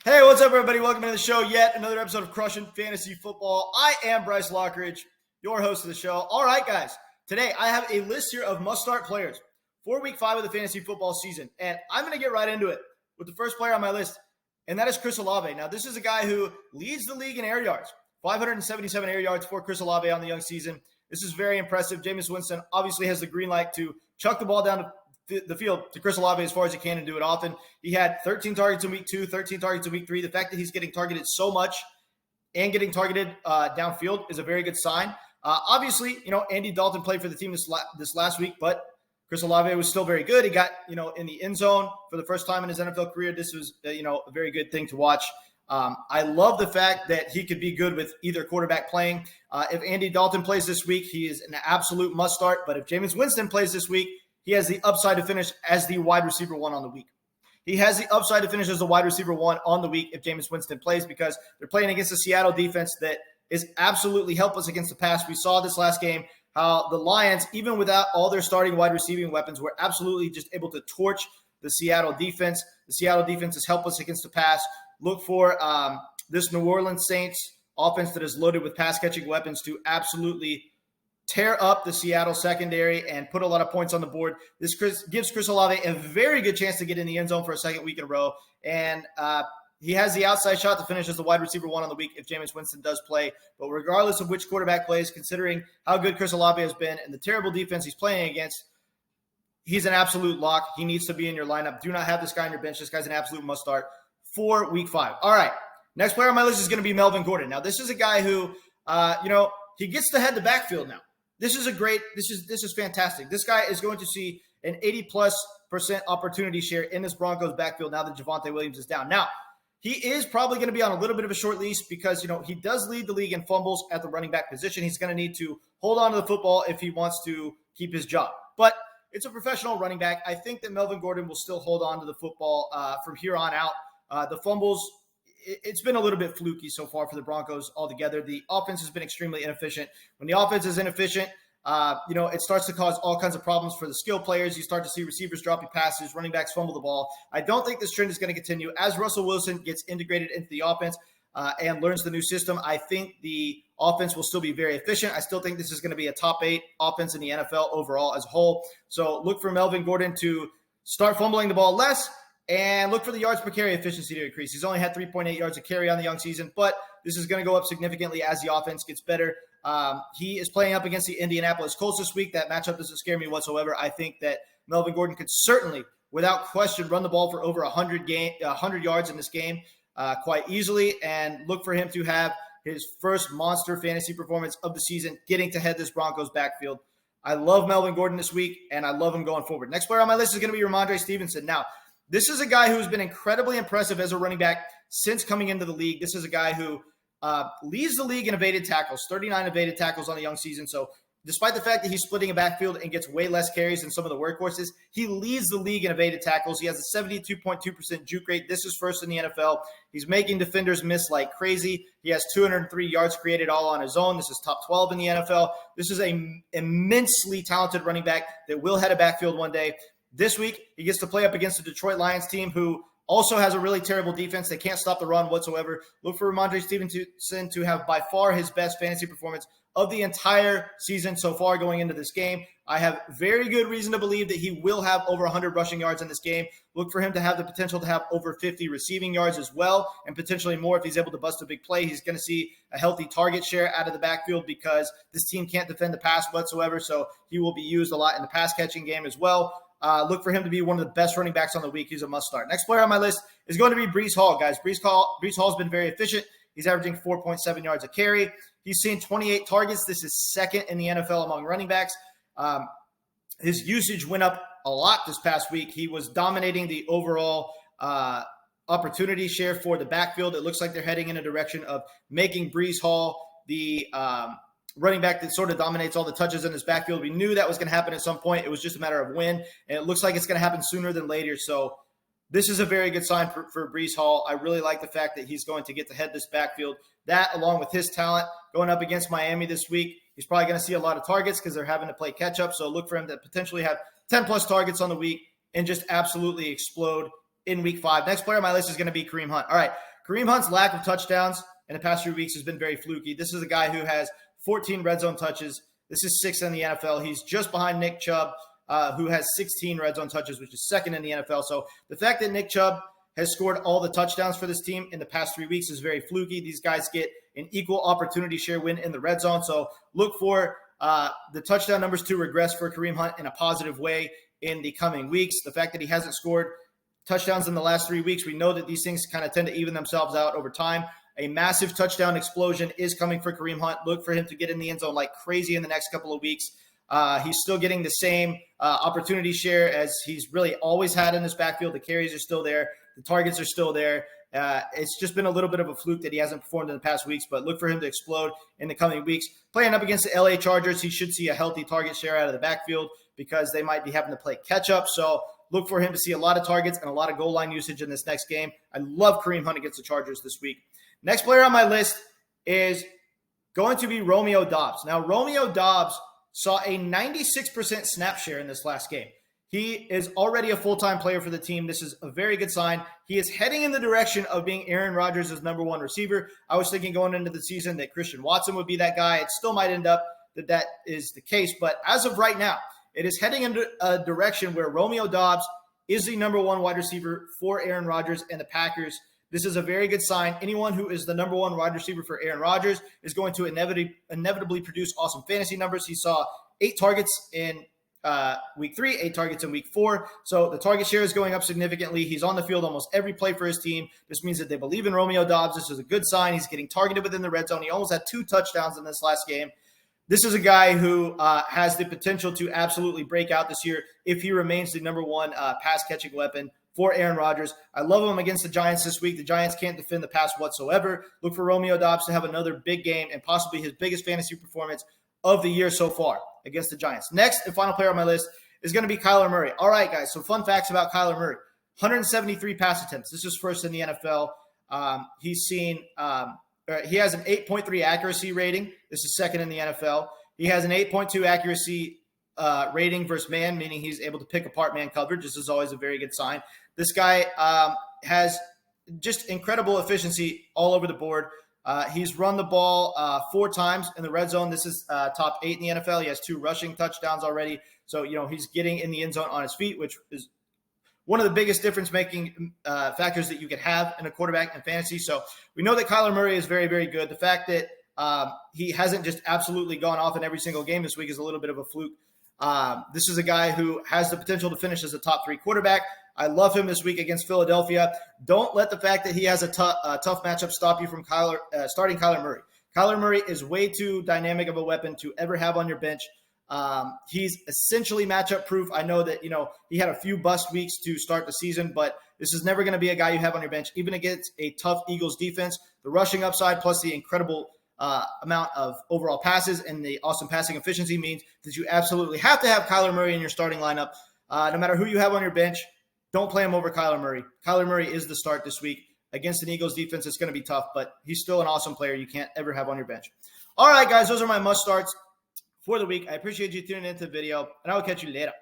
Hey, what's up, everybody? Welcome to the show. Yet another episode of Crushing Fantasy Football. I am Bryce Lockridge, your host of the show. All right, guys. Today, I have a list here of must-start players for Week 5 of the fantasy football season. And I'm going to get right into it with the first player on my list, and that is Chris Olave. Now, this is a guy who leads the league in air yards. 577 air yards for Chris Olave on the young season. This is very impressive. Jameis Winston obviously has the green light to chuck the ball down the field to Chris Olave as far as he can and do it often. He had 13 targets in week 2, 13 targets in week 3. The fact that he's getting targeted so much and getting targeted downfield is a very good sign. Obviously, Andy Dalton played for the team this last week, but Chris Olave was still very good. He got, in the end zone for the first time in his NFL career. This was, a very good thing to watch. I love the fact that he could be good with either quarterback playing. If Andy Dalton plays this week, he is an absolute must start. But if Jameis Winston plays this week, he has the upside to finish as the wide receiver 1 on the week. He has the upside to finish as the wide receiver 1 on the week if Jameis Winston plays, because they're playing against a Seattle defense that is absolutely helpless against the pass. We saw this last game how the Lions, even without all their starting wide receiving weapons, were absolutely just able to torch the Seattle defense. The Seattle defense is helpless against the pass. Look for this New Orleans Saints offense that is loaded with pass-catching weapons to absolutely tear up the Seattle secondary and put a lot of points on the board. This gives Chris Olave a very good chance to get in the end zone for a second week in a row. And he has the outside shot to finish as the wide receiver 1 on the week if Jameis Winston does play. But regardless of which quarterback plays, considering how good Chris Olave has been and the terrible defense he's playing against, he's an absolute lock. He needs to be in your lineup. Do not have this guy on your bench. This guy's an absolute must start for week 5. All right. Next player on my list is going to be Melvin Gordon. Now, this is a guy who, he gets to head the backfield now. This is fantastic. This guy is going to see an 80+% opportunity share in this Broncos backfield now that Javonte Williams is down. Now, he is probably going to be on a little bit of a short leash because, he does lead the league in fumbles at the running back position. He's going to need to hold on to the football if he wants to keep his job. But it's a professional running back. I think that Melvin Gordon will still hold on to the football from here on out. The fumbles, it's been a little bit fluky so far for the Broncos altogether. The offense has been extremely inefficient. When the offense is inefficient, it starts to cause all kinds of problems for the skill players. You start to see receivers dropping passes, running backs fumble the ball. I don't think this trend is going to continue. As Russell Wilson gets integrated into the offense and learns the new system, I think the offense will still be very efficient. I still think this is going to be a top 8 offense in the NFL overall as a whole. So look for Melvin Gordon to start fumbling the ball less, and look for the yards per carry efficiency to increase. He's only had 3.8 yards a carry on the young season, but this is going to go up significantly as the offense gets better. He is playing up against the Indianapolis Colts this week. That matchup doesn't scare me whatsoever. I think that Melvin Gordon could certainly, without question, run the ball for over 100 yards in this game quite easily, and look for him to have his first monster fantasy performance of the season, getting to head this Broncos backfield. I love Melvin Gordon this week, and I love him going forward. Next player on my list is going to be Ramondre Stevenson. Now, this is a guy who's been incredibly impressive as a running back since coming into the league. This is a guy who leads the league in evaded tackles, 39 evaded tackles on the young season. So despite the fact that he's splitting a backfield and gets way less carries than some of the workhorses, he leads the league in evaded tackles. He has a 72.2% juke rate. This is first in the NFL. He's making defenders miss like crazy. He has 203 yards created all on his own. This is top 12 in the NFL. This is an immensely talented running back that will head a backfield one day. This week, he gets to play up against the Detroit Lions team, who also has a really terrible defense. They can't stop the run whatsoever. Look for Ramondre Stevenson to have by far his best fantasy performance of the entire season so far going into this game. I have very good reason to believe that he will have over 100 rushing yards in this game. Look for him to have the potential to have over 50 receiving yards as well, and potentially more if he's able to bust a big play. He's going to see a healthy target share out of the backfield because this team can't defend the pass whatsoever, so he will be used a lot in the pass-catching game as well. Look for him to be one of the best running backs on the week. He's a must-start. Next player on my list is going to be Breece Hall, guys. Breece Hall's been very efficient. He's averaging 4.7 yards a carry. He's seen 28 targets. This is second in the NFL among running backs. His usage went up a lot this past week. He was dominating the overall opportunity share for the backfield. It looks like they're heading in a direction of making Breece Hall the running back that sort of dominates all the touches in this backfield. We knew that was going to happen at some point. It was just a matter of when, and it looks like it's going to happen sooner than later. So this is a very good sign for Breece Hall. I really like the fact that he's going to get to head this backfield. That, along with his talent, going up against Miami this week, he's probably going to see a lot of targets because they're having to play catch-up. So look for him to potentially have 10-plus targets on the week and just absolutely explode in Week 5. Next player on my list is going to be Kareem Hunt. All right, Kareem Hunt's lack of touchdowns in the past few weeks has been very fluky. This is a guy who has 14 red zone touches. This is 6th in the NFL. He's just behind Nick Chubb, who has 16 red zone touches, which is 2nd in the NFL. So the fact that Nick Chubb has scored all the touchdowns for this team in the past 3 weeks is very fluky. These guys get an equal opportunity share win in the red zone. So look for the touchdown numbers to regress for Kareem Hunt in a positive way in the coming weeks. The fact that he hasn't scored touchdowns in the last 3 weeks, we know that these things kind of tend to even themselves out over time. A massive touchdown explosion is coming for Kareem Hunt. Look for him to get in the end zone like crazy in the next couple of weeks. He's still getting the same opportunity share as he's really always had in his backfield. The carries are still there. The targets are still there. It's just been a little bit of a fluke that he hasn't performed in the past weeks, but look for him to explode in the coming weeks. Playing up against the LA Chargers, he should see a healthy target share out of the backfield because they might be having to play catch-up. So look for him to see a lot of targets and a lot of goal line usage in this next game. I love Kareem Hunt against the Chargers this week. Next player on my list is going to be Romeo Doubs. Now, Romeo Doubs saw a 96% snap share in this last game. He is already a full-time player for the team. This is a very good sign. He is heading in the direction of being Aaron Rodgers' number one receiver. I was thinking going into the season that Christian Watson would be that guy. It still might end up that is the case. But as of right now, it is heading in a direction where Romeo Doubs is the number one wide receiver for Aaron Rodgers and the Packers. This is a very good sign. Anyone who is the number one wide receiver for Aaron Rodgers is going to inevitably produce awesome fantasy numbers. He saw 8 targets in week 3, 8 targets in week 4. So the target share is going up significantly. He's on the field almost every play for his team. This means that they believe in Romeo Doubs. This is a good sign. He's getting targeted within the red zone. He almost had 2 touchdowns in this last game. This is a guy who has the potential to absolutely break out this year if he remains the number one pass-catching weapon for Aaron Rodgers. I love him against the Giants this week. The Giants can't defend the pass whatsoever. Look for Romeo Doubs to have another big game and possibly his biggest fantasy performance of the year so far against the Giants. Next and final player on my list is going to be Kyler Murray. All right, guys, so fun facts about Kyler Murray. 173 pass attempts. This is first in the NFL. He has an 8.3 accuracy rating. This is second in the NFL. He has an 8.2 accuracy rating versus man, meaning he's able to pick apart man coverage. This is always a very good sign. This guy has just incredible efficiency all over the board. He's run the ball 4 times in the red zone. This is top 8 in the NFL. He has 2 rushing touchdowns already. So, he's getting in the end zone on his feet, which is one of the biggest difference-making factors that you could have in a quarterback in fantasy. So we know that Kyler Murray is very, very good. The fact that he hasn't just absolutely gone off in every single game this week is a little bit of a fluke. This is a guy who has the potential to finish as a top 3 quarterback. I love him this week against Philadelphia. Don't let the fact that he has a tough matchup stop you from starting Kyler Murray. Kyler Murray is way too dynamic of a weapon to ever have on your bench. He's essentially matchup proof. I know that, he had a few bust weeks to start the season, but this is never going to be a guy you have on your bench, even against a tough Eagles defense. The rushing upside plus the incredible amount of overall passes and the awesome passing efficiency means that you absolutely have to have Kyler Murray in your starting lineup. No matter who you have on your bench, don't play him over Kyler Murray. Kyler Murray is the start this week. Against an Eagles defense, it's going to be tough, but he's still an awesome player you can't ever have on your bench. All right, guys, those are my must-starts for the week. I appreciate you tuning into the video, and I will catch you later.